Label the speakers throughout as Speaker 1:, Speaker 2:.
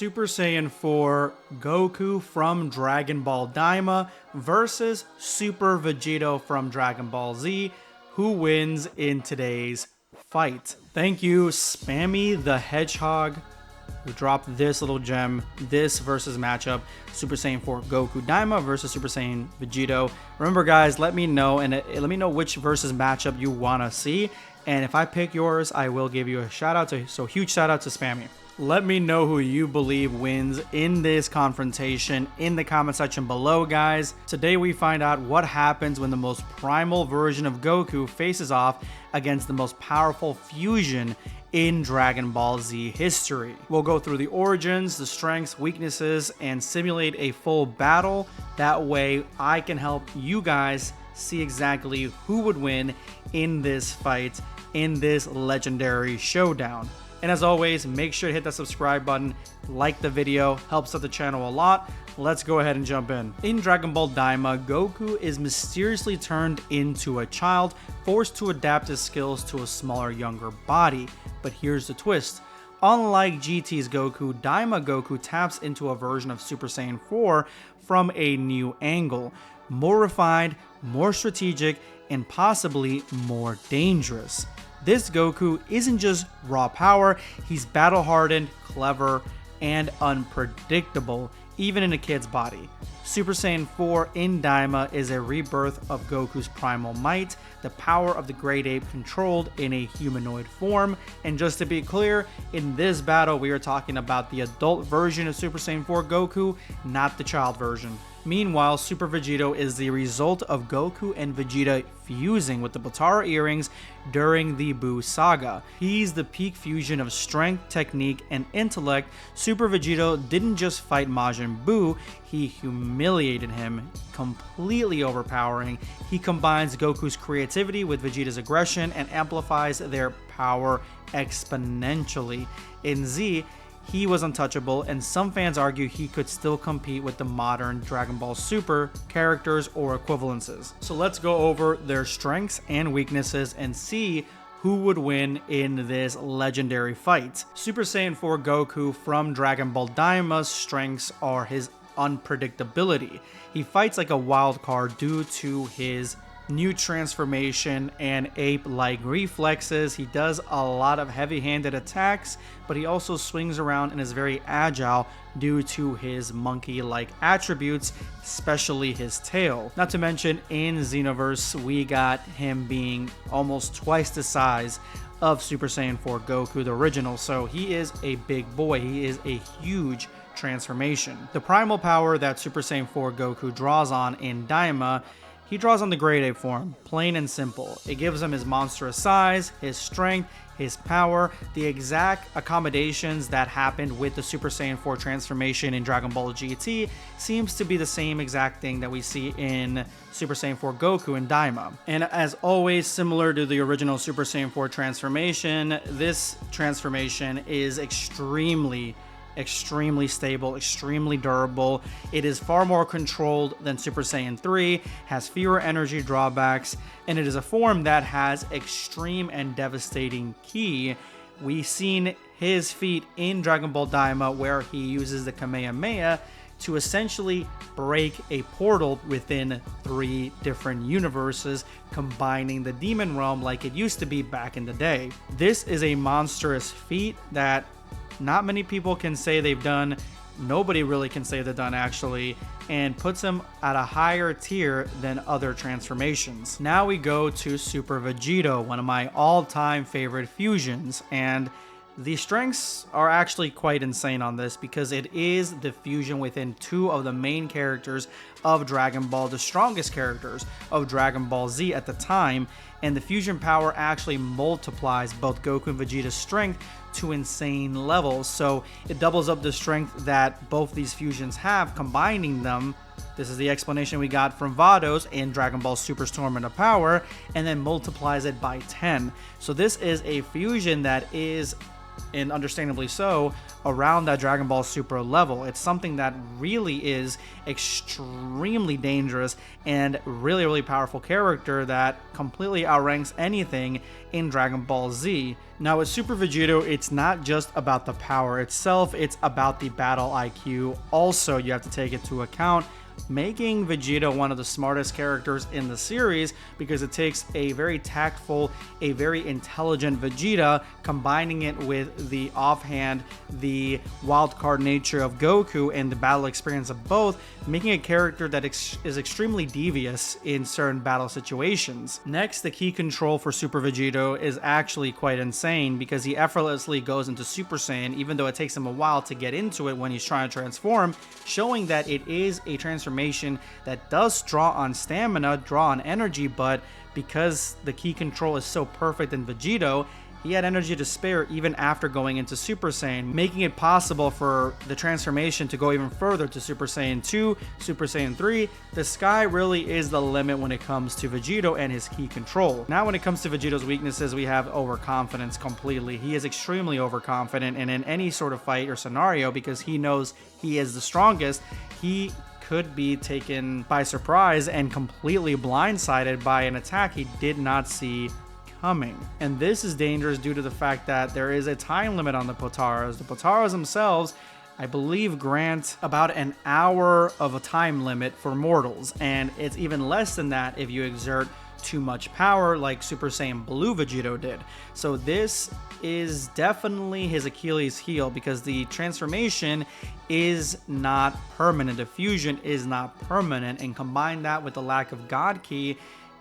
Speaker 1: Super Saiyan 4 Goku from Dragon Ball Daima versus Super Vegito from Dragon Ball Z. Who wins in today's fight? Thank you, Spammy the Hedgehog, who dropped this little gem, this versus matchup, Super Saiyan 4 Goku Daima versus Super Saiyan Vegito. Remember guys, let me know which versus matchup you want to see, and if I pick yours, I will give you a shout out to, so huge shout out to Spammy. Let me know who you believe wins in this confrontation in the comment section below, guys. Today we find out what happens when the most primal version of Goku faces off against the most powerful fusion in Dragon Ball Z history. We'll go through the origins, the strengths, weaknesses, and simulate a full battle. That way I can help you guys see exactly who would win in this fight, in this legendary showdown. And as always, make sure to hit that subscribe button, like the video, helps out the channel a lot. Let's go ahead and jump in. In Dragon Ball Daima, Goku is mysteriously turned into a child, forced to adapt his skills to a smaller, younger body. But here's the twist. Unlike GT's Goku, Daima Goku taps into a version of Super Saiyan 4 from a new angle. More refined, more strategic, and possibly more dangerous. This Goku isn't just raw power, he's battle-hardened, clever, and unpredictable, even in a kid's body. Super Saiyan 4 in Daima is a rebirth of Goku's primal might, the power of the great ape controlled in a humanoid form. And just to be clear, in this battle we are talking about the adult version of Super Saiyan 4 Goku, not the child version. Meanwhile, Super Vegito is the result of Goku and Vegeta fusing with the Potara earrings during the Buu saga. He's the peak fusion of strength, technique, and intellect. Super Vegito didn't just fight Majin Buu, he humiliated him, completely overpowering. He combines Goku's creativity with Vegeta's aggression and amplifies their power exponentially. In Z, he was untouchable, and some fans argue he could still compete with the modern Dragon Ball Super characters or equivalences. So let's go over their strengths and weaknesses and see who would win in this legendary fight. Super Saiyan 4 Goku from Dragon Ball Daima's strengths are his unpredictability. He fights like a wild card due to his new transformation and ape-like reflexes. He does a lot of heavy-handed attacks, but he also swings around and is very agile due to his monkey-like attributes, especially his tail. Not to mention, in Xenoverse, we got him being almost twice the size of Super Saiyan 4 Goku, the original, so he is a big boy. He is a huge transformation. The primal power that Super Saiyan 4 Goku draws on in Daima, he draws on the Great Ape form, plain and simple. It gives him his monstrous size, his strength, his power, the exact accommodations that happened with the Super Saiyan 4 transformation in Dragon Ball GT seems to be the same exact thing that we see in Super Saiyan 4 Goku and Daima. And as always, similar to the original Super Saiyan 4 transformation, this transformation is extremely stable, extremely durable. It is far more controlled than Super Saiyan 3, has fewer energy drawbacks, and it is a form that has extreme and devastating ki. We've seen his feat in Dragon Ball Daima where he uses the Kamehameha to essentially break a portal within 3 different universes, combining the demon realm like it used to be back in the day. This is a monstrous feat that not many people can say they've done, nobody really can say they've done actually, and puts him at a higher tier than other transformations. Now we go to Super Vegito, one of my all-time favorite fusions, and the strengths are actually quite insane on this because it is the fusion within 2 of the main characters of Dragon Ball, the strongest characters of Dragon Ball Z at the time, and the fusion power actually multiplies both Goku and Vegeta's strength to insane levels. So it doubles up the strength that both these fusions have, combining them. This is the explanation we got from Vados in Dragon Ball Super Tournament of Power, and then multiplies it by 10. So this is a fusion that is and understandably so, around that Dragon Ball Super level. It's something that really is extremely dangerous and really powerful character that completely outranks anything in Dragon Ball Z. Now with Super Vegito, it's not just about the power itself, it's about the battle IQ. Also, you have to take into account making Vegito one of the smartest characters in the series, because it takes a very tactful, a very intelligent Vegeta, combining it with the offhand, the wildcard nature of Goku and the battle experience of both, making a character that is extremely devious in certain battle situations. Next, the key control for Super Vegito is actually quite insane, because he effortlessly goes into Super Saiyan, even though it takes him a while to get into it when he's trying to transform, showing that it is a transformation that does draw on stamina, draw on energy, but because the key control is so perfect in Vegito, he had energy to spare even after going into Super Saiyan, making it possible for the transformation to go even further to Super Saiyan 2, Super Saiyan 3. The sky really is the limit when it comes to Vegito and his key control. Now when it comes to Vegito's weaknesses, we have overconfidence completely. He is extremely overconfident, and in any sort of fight or scenario, because he knows he is the strongest, he could be taken by surprise and completely blindsided by an attack he did not see coming. And this is dangerous due to the fact that there is a time limit on the Potaras. The Potaras themselves, I believe, grant about an hour of a time limit for mortals, and it's even less than that if you exert too much power like Super Saiyan Blue Vegito did. So this is definitely his Achilles heel, because the transformation is not permanent, the fusion is not permanent, and combine that with the lack of God Ki,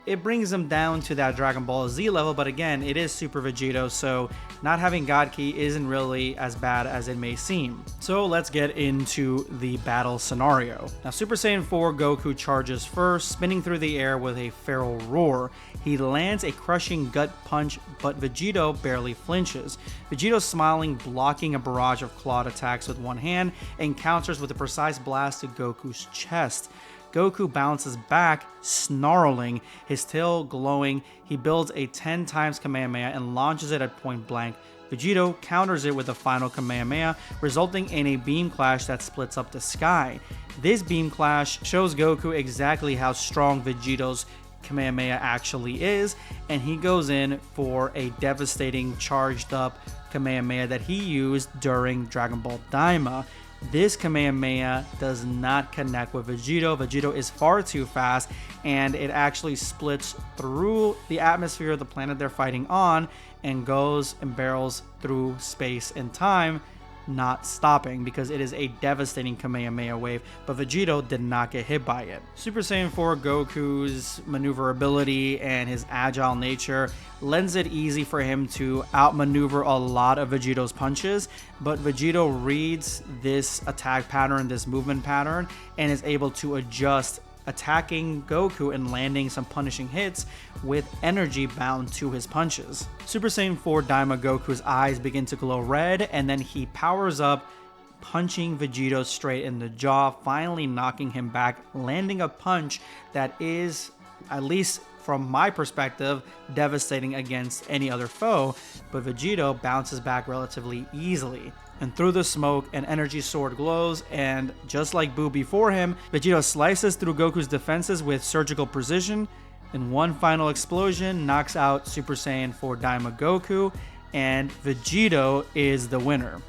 Speaker 1: it brings him down to that Dragon Ball Z level. But again, it is Super Vegito, so not having God Ki isn't really as bad as it may seem. So let's get into the battle scenario. Now Super Saiyan 4 Goku charges first, spinning through the air with a feral roar. He lands a crushing gut punch, but Vegito barely flinches. Vegito smiling, blocking a barrage of clawed attacks with one hand, and counters with a precise blast to Goku's chest. Goku bounces back, snarling, his tail glowing. He builds a 10 times Kamehameha and launches it at point blank. Vegito counters it with a final Kamehameha, resulting in a beam clash that splits up the sky. This beam clash shows Goku exactly how strong Vegito's Kamehameha actually is, and he goes in for a devastating charged up Kamehameha that he used during Dragon Ball Daima. This Kamehameha does not connect with Vegito. Vegito is far too fast, and it actually splits through the atmosphere of the planet they're fighting on and goes and barrels through space and time, not stopping, because it is a devastating Kamehameha wave, but Vegito did not get hit by it. Super Saiyan 4 Goku's maneuverability and his agile nature lends it easy for him to outmaneuver a lot of Vegito's punches, but Vegito reads this attack pattern, this movement pattern, and is able to adjust, attacking Goku and landing some punishing hits with energy bound to his punches. Super Saiyan 4 Daima Goku's eyes begin to glow red, and then he powers up, punching Vegito straight in the jaw, finally knocking him back, landing a punch that is, at least from my perspective, devastating against any other foe, but Vegito bounces back relatively easily. And through the smoke, an energy sword glows, and just like Boo before him, Vegito slices through Goku's defenses with surgical precision, and one final explosion knocks out Super Saiyan 4 Daima Goku, and Vegito is the winner.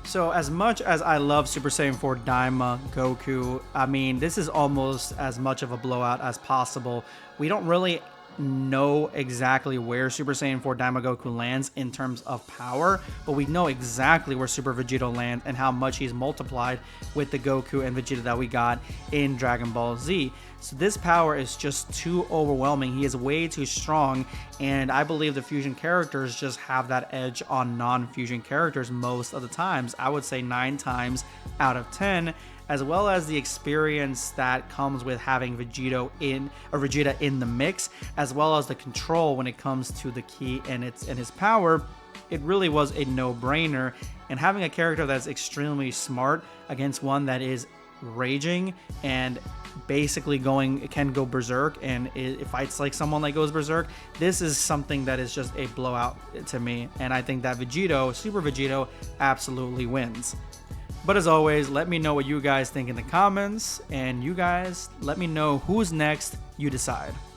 Speaker 1: So as much as I love Super Saiyan 4 Daima Goku, I mean, this is almost as much of a blowout as possible. We don't really know exactly where Super Saiyan 4 Daima Goku lands in terms of power, but we know exactly where Super Vegito lands and how much he's multiplied with the Goku and Vegeta that we got in Dragon Ball Z. So this power is just too overwhelming. He is way too strong, and I believe the fusion characters just have that edge on non-fusion characters most of the times. I would say 9 times out of 10, as well as the experience that comes with having Vegeta in the mix, as well as the control when it comes to the ki and his power. It really was a no-brainer, and having a character that's extremely smart against one that is raging and basically can go berserk, and it fights like someone that goes berserk. This is something that is just a blowout to me, and I think that Super Vegito absolutely wins. But as always, let me know what you guys think in the comments, and you guys let me know who's next, you decide.